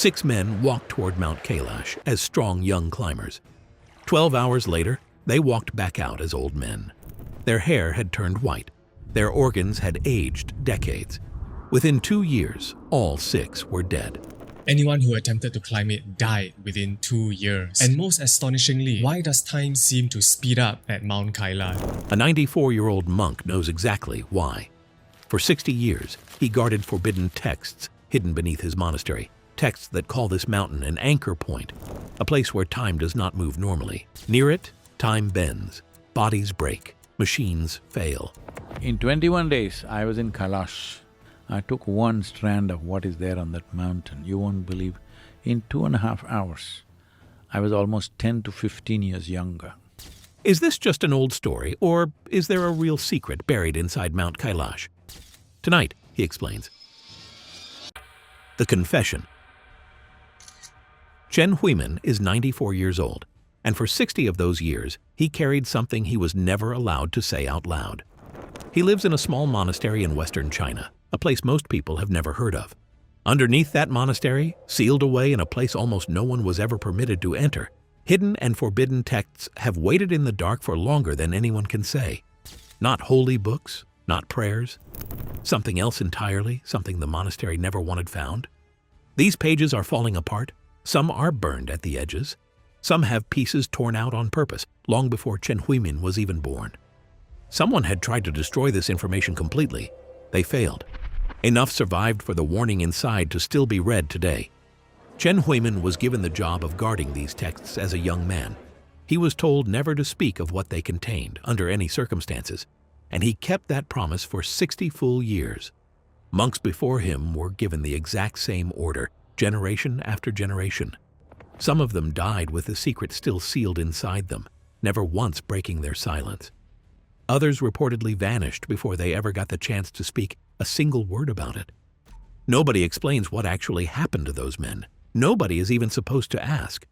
6 men walked toward Mount Kailash as strong young climbers. 12 hours later, they walked back out as old men. Their hair had turned white. Their organs had aged decades. Within 2 years, all 6 were dead. Anyone who attempted to climb it died within 2 years. And most astonishingly, why does time seem to speed up at Mount Kailash? A 94-year-old monk knows exactly why. For 60 years, he guarded forbidden texts hidden beneath his monastery, texts that call this mountain an anchor point, a place where time does not move normally. Near it, time bends, bodies break, machines fail. In 21 days, I was in Kailash. I took one strand of what is there on that mountain. You won't believe, in 2.5 hours, I was almost 10 to 15 years younger. Is this just an old story, or is there a real secret buried inside Mount Kailash? Tonight, he explains. The Confession. Chen Huimin is 94 years old, and for 60 of those years, he carried something he was never allowed to say out loud. He lives in a small monastery in western China, a place most people have never heard of. Underneath that monastery, sealed away in a place almost no one was ever permitted to enter, hidden and forbidden texts have waited in the dark for longer than anyone can say. Not holy books, not prayers. Something else entirely, something the monastery never wanted found. These pages are falling apart. Some are burned at the edges. Some have pieces torn out on purpose, long before Chen Huimin was even born. Someone had tried to destroy this information completely. They failed. Enough survived for the warning inside to still be read today. Chen Huimin was given the job of guarding these texts as a young man. He was told never to speak of what they contained, under any circumstances, and he kept that promise for 60 full years. Monks before him were given the exact same order, generation after generation. Some of them died with the secret still sealed inside them, never once breaking their silence. Others reportedly vanished before they ever got the chance to speak a single word about it. Nobody explains what actually happened to those men. Nobody is even supposed to ask.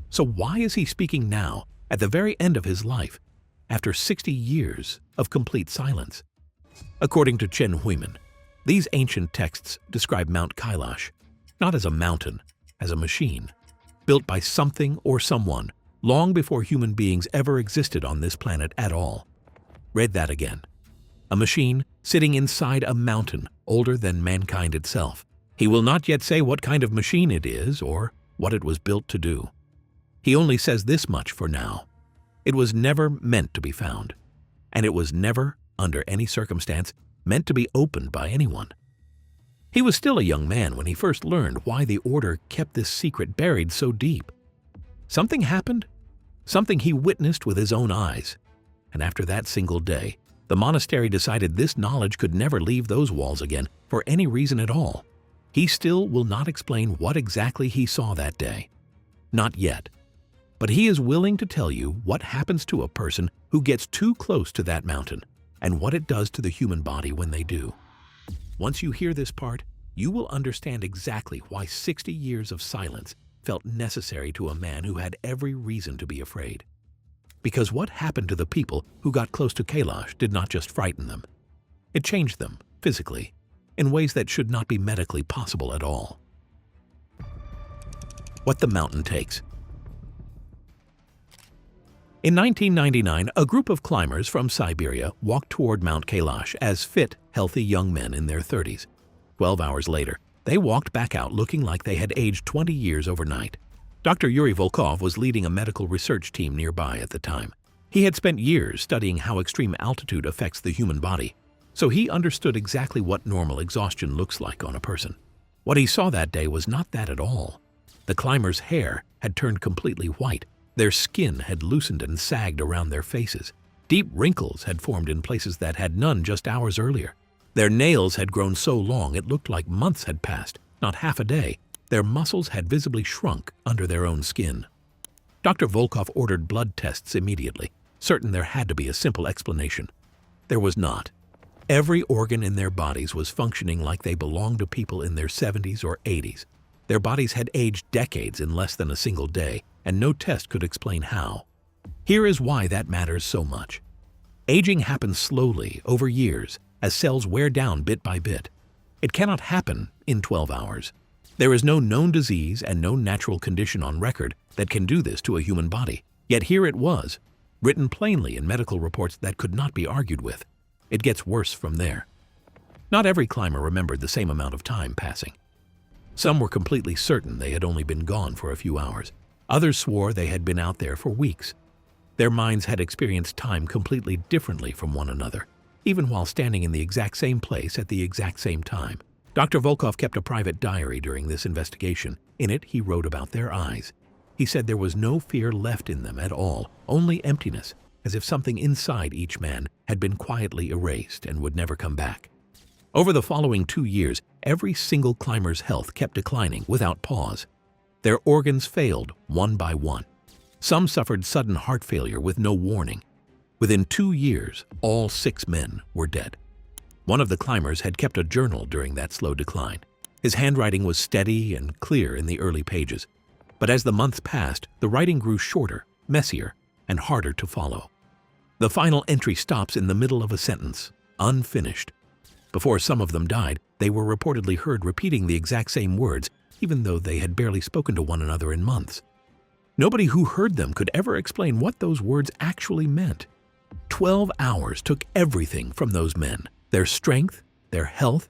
So why is he speaking now, at the very end of his life, after 60 years of complete silence? According to Chen Huimin, these ancient texts describe Mount Kailash not as a mountain, as a machine, built by something or someone long before human beings ever existed on this planet at all. Read that again. A machine sitting inside a mountain older than mankind itself. He will not yet say what kind of machine it is or what it was built to do. He only says this much for now. It was never meant to be found, and it was never, under any circumstance, meant to be opened by anyone. He was still a young man when he first learned why the order kept this secret buried so deep. Something happened, something he witnessed with his own eyes. And after that single day, the monastery decided this knowledge could never leave those walls again for any reason at all. He still will not explain what exactly he saw that day. Not yet. But he is willing to tell you what happens to a person who gets too close to that mountain and what it does to the human body when they do. Once you hear this part, you will understand exactly why 60 years of silence felt necessary to a man who had every reason to be afraid. Because what happened to the people who got close to Kailash did not just frighten them. It changed them, physically, in ways that should not be medically possible at all. What the mountain takes. In 1999, a group of climbers from Siberia walked toward Mount Kailash as fit, healthy young men in their 30s. 12 hours later, they walked back out looking like they had aged 20 years overnight. Dr. Yuri Volkov was leading a medical research team nearby at the time. He had spent years studying how extreme altitude affects the human body, so he understood exactly what normal exhaustion looks like on a person. What he saw that day was not that at all. The climbers' hair had turned completely white. Their skin had loosened and sagged around their faces. Deep wrinkles had formed in places that had none just hours earlier. Their nails had grown so long it looked like months had passed, not half a day. Their muscles had visibly shrunk under their own skin. Dr. Volkov ordered blood tests immediately, certain there had to be a simple explanation. There was not. Every organ in their bodies was functioning like they belonged to people in their 70s or 80s. Their bodies had aged decades in less than a single day, and no test could explain how. Here is why that matters so much. Aging happens slowly, over years, as cells wear down bit by bit. It cannot happen in 12 hours. There is no known disease and no natural condition on record that can do this to a human body. Yet here it was, written plainly in medical reports that could not be argued with. It gets worse from there. Not every climber remembered the same amount of time passing. Some were completely certain they had only been gone for a few hours. Others swore they had been out there for weeks. Their minds had experienced time completely differently from one another, even while standing in the exact same place at the exact same time. Dr. Volkov kept a private diary during this investigation. In it, he wrote about their eyes. He said there was no fear left in them at all, only emptiness, as if something inside each man had been quietly erased and would never come back. Over the following 2 years, every single climber's health kept declining without pause. Their organs failed one by one. Some suffered sudden heart failure with no warning. Within 2 years, all 6 men were dead. One of the climbers had kept a journal during that slow decline. His handwriting was steady and clear in the early pages. But as the months passed, the writing grew shorter, messier, and harder to follow. The final entry stops in the middle of a sentence, unfinished. Before some of them died, they were reportedly heard repeating the exact same words, even though they had barely spoken to one another in months. Nobody who heard them could ever explain what those words actually meant. 12 hours took everything from those men, their strength, their health,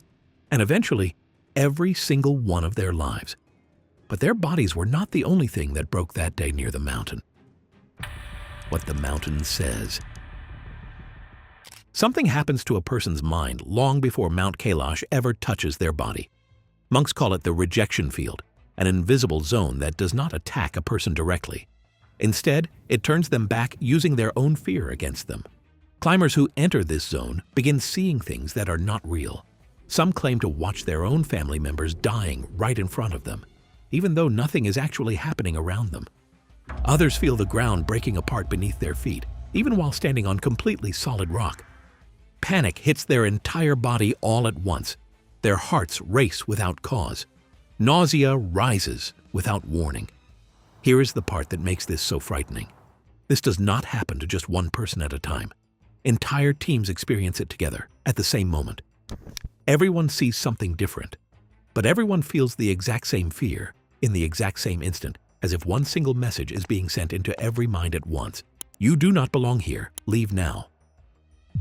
and eventually every single one of their lives. But their bodies were not the only thing that broke that day near the mountain. What the mountain says. Something happens to a person's mind long before Mount Kailash ever touches their body. Monks call it the rejection field, an invisible zone that does not attack a person directly. Instead, it turns them back using their own fear against them. Climbers who enter this zone begin seeing things that are not real. Some claim to watch their own family members dying right in front of them, even though nothing is actually happening around them. Others feel the ground breaking apart beneath their feet, even while standing on completely solid rock. Panic hits their entire body all at once. Their hearts race without cause. Nausea rises without warning. Here is the part that makes this so frightening. This does not happen to just one person at a time. Entire teams experience it together at the same moment. Everyone sees something different, but everyone feels the exact same fear in the exact same instant, as if one single message is being sent into every mind at once. You do not belong here. Leave now.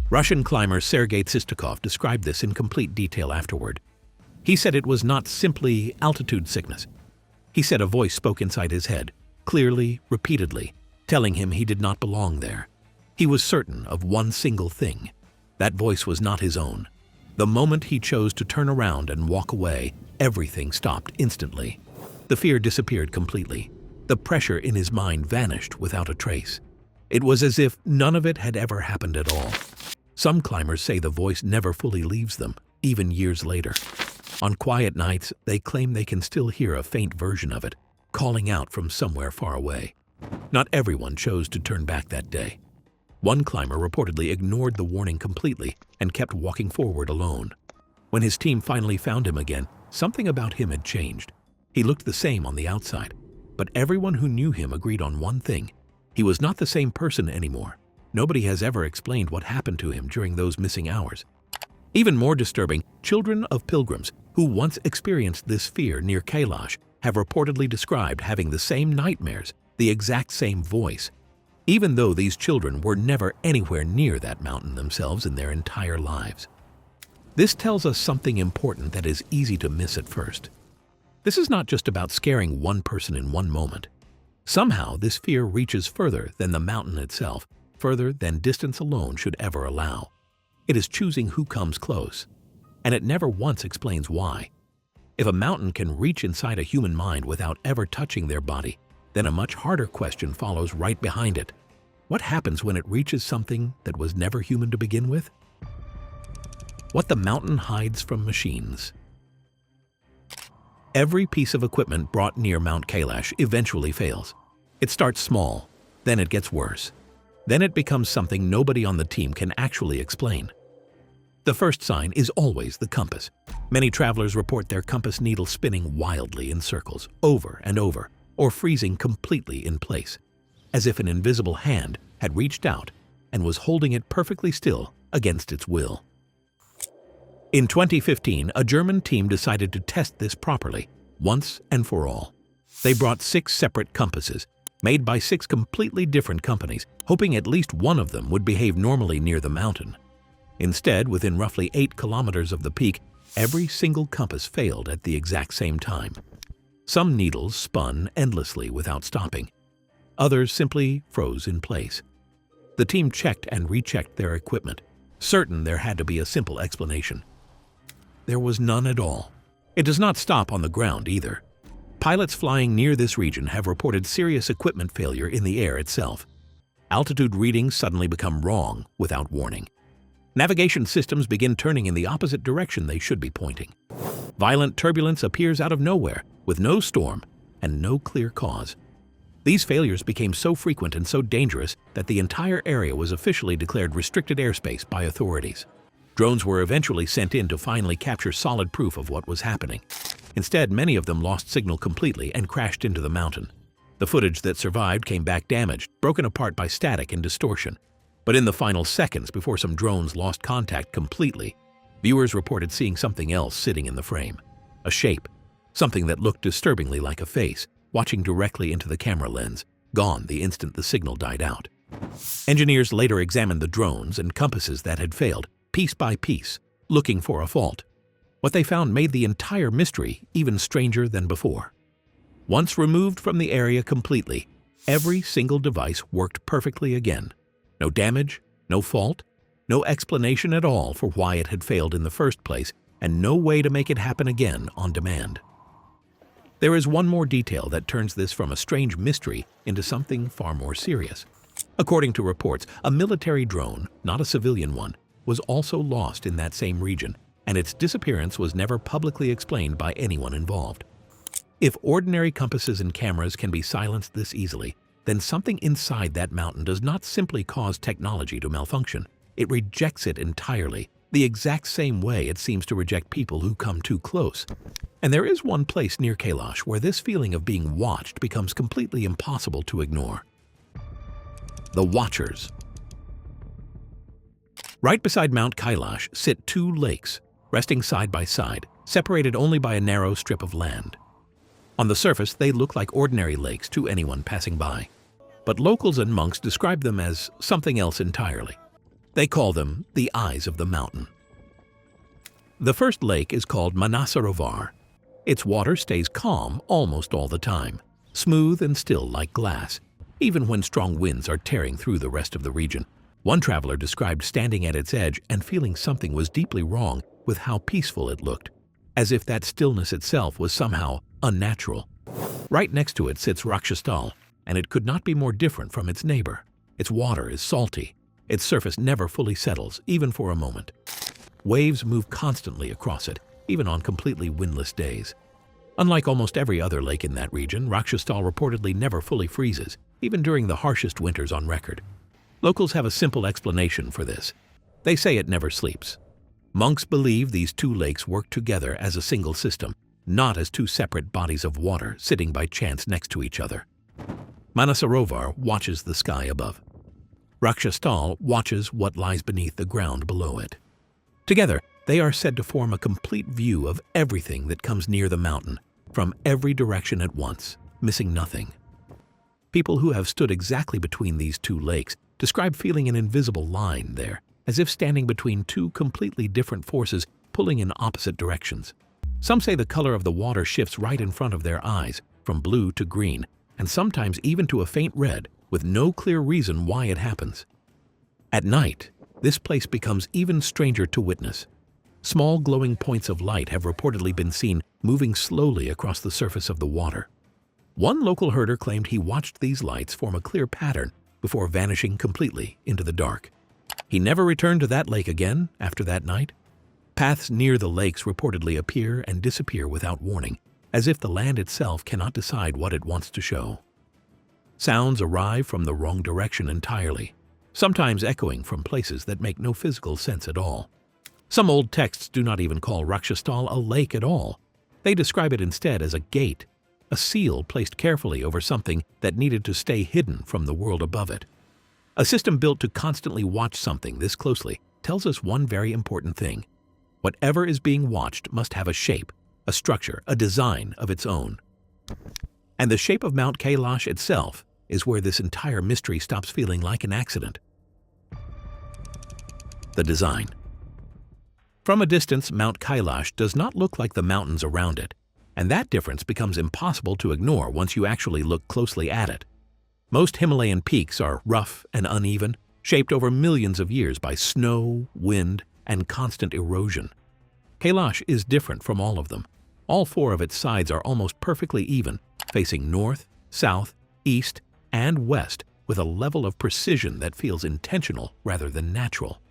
Russian climber Sergei Tsistakov described this in complete detail afterward. He said it was not simply altitude sickness. He said a voice spoke inside his head, clearly, repeatedly, telling him he did not belong there. He was certain of one single thing. That voice was not his own. The moment he chose to turn around and walk away, everything stopped instantly. The fear disappeared completely. The pressure in his mind vanished without a trace. It was as if none of it had ever happened at all. Some climbers say the voice never fully leaves them, even years later. On quiet nights, they claim they can still hear a faint version of it, calling out from somewhere far away. Not everyone chose to turn back that day. One climber reportedly ignored the warning completely and kept walking forward alone. When his team finally found him again, something about him had changed. He looked the same on the outside, but everyone who knew him agreed on one thing. He was not the same person anymore. Nobody has ever explained what happened to him during those missing hours. Even more disturbing, children of pilgrims who once experienced this fear near Kailash have reportedly described having the same nightmares, the exact same voice, even though these children were never anywhere near that mountain themselves in their entire lives. This tells us something important that is easy to miss at first. This is not just about scaring one person in one moment. Somehow, this fear reaches further than the mountain itself, further than distance alone should ever allow. It is choosing who comes close, and it never once explains why. If a mountain can reach inside a human mind without ever touching their body, then a much harder question follows right behind it. What happens when it reaches something that was never human to begin with? What the mountain hides from machines. Every piece of equipment brought near Mount Kailash eventually fails. It starts small, then it gets worse. Then it becomes something nobody on the team can actually explain. The first sign is always the compass. Many travelers report their compass needle spinning wildly in circles, over and over, or freezing completely in place, as if an invisible hand had reached out and was holding it perfectly still against its will. In 2015, a German team decided to test this properly. once and for all. They brought 6 separate compasses, made by 6 completely different companies, hoping at least one of them would behave normally near the mountain. Instead, within roughly 8 kilometers of the peak, every single compass failed at the exact same time. Some needles spun endlessly without stopping. Others simply froze in place. The team checked and rechecked their equipment, certain there had to be a simple explanation. There was none at all. It does not stop on the ground either. Pilots flying near this region have reported serious equipment failure in the air itself. Altitude readings suddenly become wrong without warning. Navigation systems begin turning in the opposite direction they should be pointing. Violent turbulence appears out of nowhere, with no storm and no clear cause. These failures became so frequent and so dangerous that the entire area was officially declared restricted airspace by authorities. Drones were eventually sent in to finally capture solid proof of what was happening. Instead, many of them lost signal completely and crashed into the mountain. The footage that survived came back damaged, broken apart by static and distortion. But in the final seconds before some drones lost contact completely, viewers reported seeing something else sitting in the frame. A shape, something that looked disturbingly like a face, watching directly into the camera lens, gone the instant the signal died out. Engineers later examined the drones and compasses that had failed, piece by piece, looking for a fault. What they found made the entire mystery even stranger than before. Once removed from the area completely, every single device worked perfectly again. No damage, no fault, no explanation at all for why it had failed in the first place, and no way to make it happen again on demand. There is one more detail that turns this from a strange mystery into something far more serious. According to reports, a military drone, not a civilian one, was also lost in that same region, and its disappearance was never publicly explained by anyone involved. If ordinary compasses and cameras can be silenced this easily, then something inside that mountain does not simply cause technology to malfunction. It rejects it entirely, the exact same way it seems to reject people who come too close. And there is one place near Kailash where this feeling of being watched becomes completely impossible to ignore. The Watchers. Right beside Mount Kailash sit 2 lakes, resting side by side, separated only by a narrow strip of land. On the surface, they look like ordinary lakes to anyone passing by. But locals and monks describe them as something else entirely. They call them the Eyes of the Mountain. The first lake is called Manasarovar. Its water stays calm almost all the time, smooth and still like glass, even when strong winds are tearing through the rest of the region. One traveler described standing at its edge and feeling something was deeply wrong with how peaceful it looked, as if that stillness itself was somehow unnatural. Right next to it sits Rakshastal, and it could not be more different from its neighbor. Its water is salty. Its surface never fully settles, even for a moment. Waves move constantly across it, even on completely windless days. Unlike almost every other lake in that region, Rakshastal reportedly never fully freezes, even during the harshest winters on record. Locals have a simple explanation for this. They say it never sleeps. Monks believe these 2 lakes work together as a single system, not as 2 separate bodies of water sitting by chance next to each other. Manasarovar watches the sky above. Rakshastal watches what lies beneath the ground below it. Together, they are said to form a complete view of everything that comes near the mountain, from every direction at once, missing nothing. People who have stood exactly between these 2 lakes describe feeling an invisible line there, as if standing between 2 completely different forces pulling in opposite directions. Some say the color of the water shifts right in front of their eyes, from blue to green, and sometimes even to a faint red, with no clear reason why it happens. At night, this place becomes even stranger to witness. Small glowing points of light have reportedly been seen moving slowly across the surface of the water. One local herder claimed he watched these lights form a clear pattern before vanishing completely into the dark. He never returned to that lake again after that night. Paths near the lakes reportedly appear and disappear without warning, as if the land itself cannot decide what it wants to show. Sounds arrive from the wrong direction entirely, sometimes echoing from places that make no physical sense at all. Some old texts do not even call Rakshastal a lake at all. They describe it instead as a gate, a seal placed carefully over something that needed to stay hidden from the world above it. A system built to constantly watch something this closely tells us one very important thing. Whatever is being watched must have a shape, a structure, a design of its own. And the shape of Mount Kailash itself is where this entire mystery stops feeling like an accident. The design. From a distance, Mount Kailash does not look like the mountains around it, and that difference becomes impossible to ignore once you actually look closely at it. Most Himalayan peaks are rough and uneven, shaped over millions of years by snow, wind, and constant erosion. Kailash is different from all of them. All four of its sides are almost perfectly even, facing north, south, east, and west with a level of precision that feels intentional rather than natural.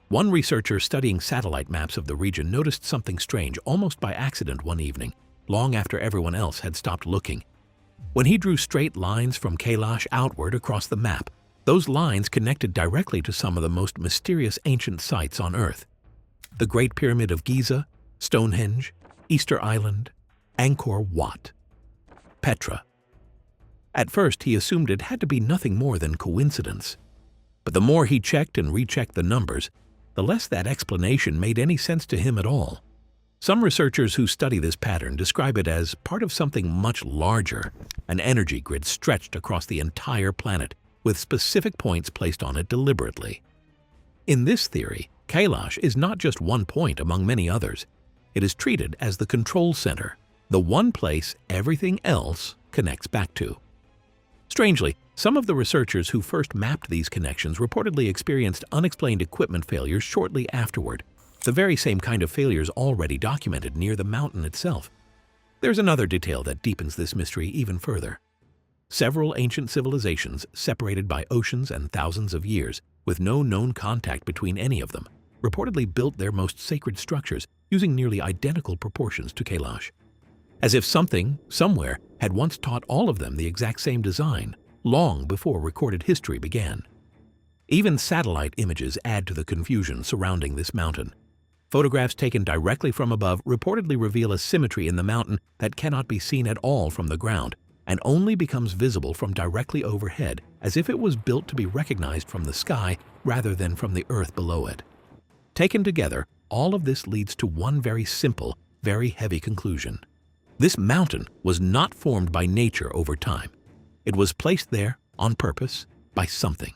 One researcher studying satellite maps of the region noticed something strange almost by accident one evening, long after everyone else had stopped looking. When he drew straight lines from Kailash outward across the map, those lines connected directly to some of the most mysterious ancient sites on Earth. The Great Pyramid of Giza, Stonehenge, Easter Island, Angkor Wat, Petra. At first, he assumed it had to be nothing more than coincidence. But the more he checked and rechecked the numbers, the less that explanation made any sense to him at all. Some researchers who study this pattern describe it as part of something much larger, an energy grid stretched across the entire planet, with specific points placed on it deliberately. In this theory, Kailash is not just one point among many others. It is treated as the control center, the one place everything else connects back to. Strangely, some of the researchers who first mapped these connections reportedly experienced unexplained equipment failures shortly afterward, the very same kind of failures already documented near the mountain itself. There's another detail that deepens this mystery even further. Several ancient civilizations, separated by oceans and thousands of years, with no known contact between any of them, reportedly built their most sacred structures using nearly identical proportions to Kailash. As if something, somewhere, had once taught all of them the exact same design, long before recorded history began. Even satellite images add to the confusion surrounding this mountain. Photographs taken directly from above reportedly reveal a symmetry in the mountain that cannot be seen at all from the ground, and only becomes visible from directly overhead, as if it was built to be recognized from the sky rather than from the earth below it. Taken together, all of this leads to one very simple, very heavy conclusion. This mountain was not formed by nature over time. It was placed there on purpose by something.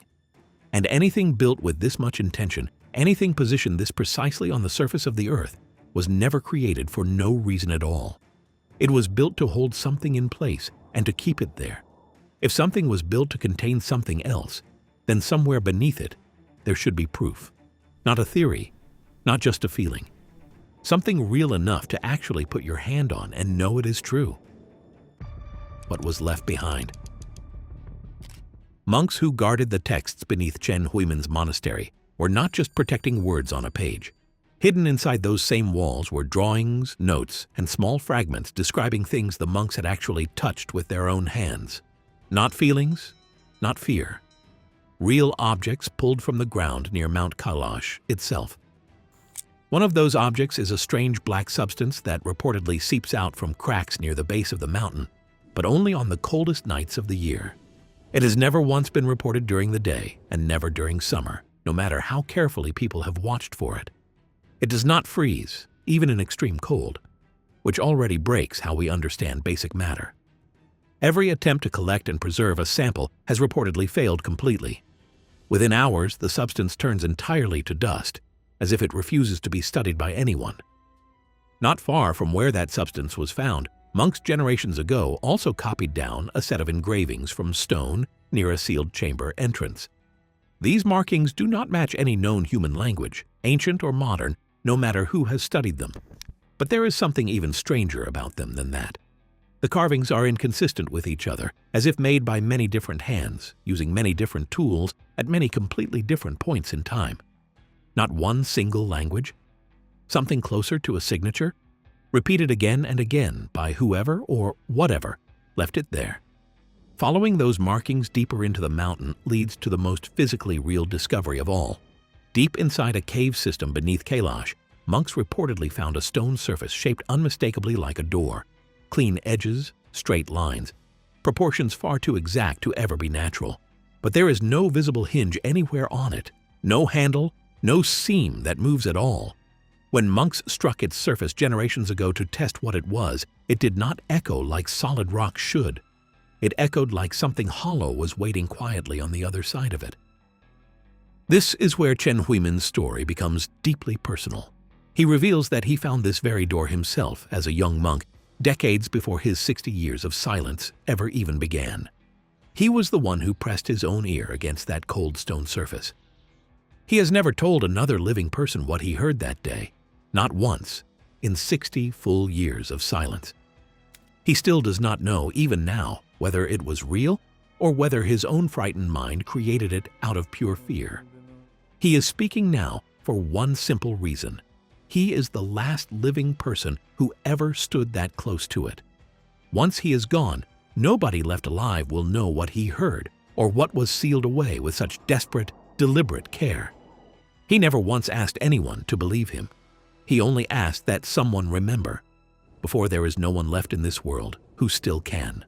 And anything built with this much intention, anything positioned this precisely on the surface of the earth, was never created for no reason at all. It was built to hold something in place and to keep it there. If something was built to contain something else, then somewhere beneath it, there should be proof. Not a theory, not just a feeling. Something real enough to actually put your hand on and know it is true. What was left behind? Monks who guarded the texts beneath Chen Huimin's monastery were not just protecting words on a page. Hidden inside those same walls were drawings, notes, and small fragments describing things the monks had actually touched with their own hands. Not feelings, not fear. Real objects pulled from the ground near Mount Kailash itself. One of those objects is a strange black substance that reportedly seeps out from cracks near the base of the mountain, but only on the coldest nights of the year. It has never once been reported during the day and never during summer, no matter how carefully people have watched for it. It does not freeze, even in extreme cold, which already breaks how we understand basic matter. Every attempt to collect and preserve a sample has reportedly failed completely. Within hours, the substance turns entirely to dust, as if it refuses to be studied by anyone. Not far from where that substance was found, monks generations ago also copied down a set of engravings from stone near a sealed chamber entrance. These markings do not match any known human language, ancient or modern, no matter who has studied them. But there is something even stranger about them than that. The carvings are inconsistent with each other, as if made by many different hands, using many different tools at many completely different points in time. Not one single language? Something closer to a signature? Repeated again and again by whoever or whatever left it there. Following those markings deeper into the mountain leads to the most physically real discovery of all. Deep inside a cave system beneath Kailash, monks reportedly found a stone surface shaped unmistakably like a door. Clean edges, straight lines, proportions far too exact to ever be natural. But there is no visible hinge anywhere on it, no handle, no seam that moves at all. When monks struck its surface generations ago to test what it was, it did not echo like solid rock should. It echoed like something hollow was waiting quietly on the other side of it. This is where Chen Huimin's story becomes deeply personal. He reveals that he found this very door himself as a young monk, decades before his 60 years of silence ever even began. He was the one who pressed his own ear against that cold stone surface. He has never told another living person what he heard that day, not once, in 60 full years of silence. He still does not know, even now, whether it was real or whether his own frightened mind created it out of pure fear. He is speaking now for one simple reason. He is the last living person who ever stood that close to it. Once he is gone, nobody left alive will know what he heard or what was sealed away with such desperate, deliberate care. He never once asked anyone to believe him. He only asked that someone remember, before there is no one left in this world who still can.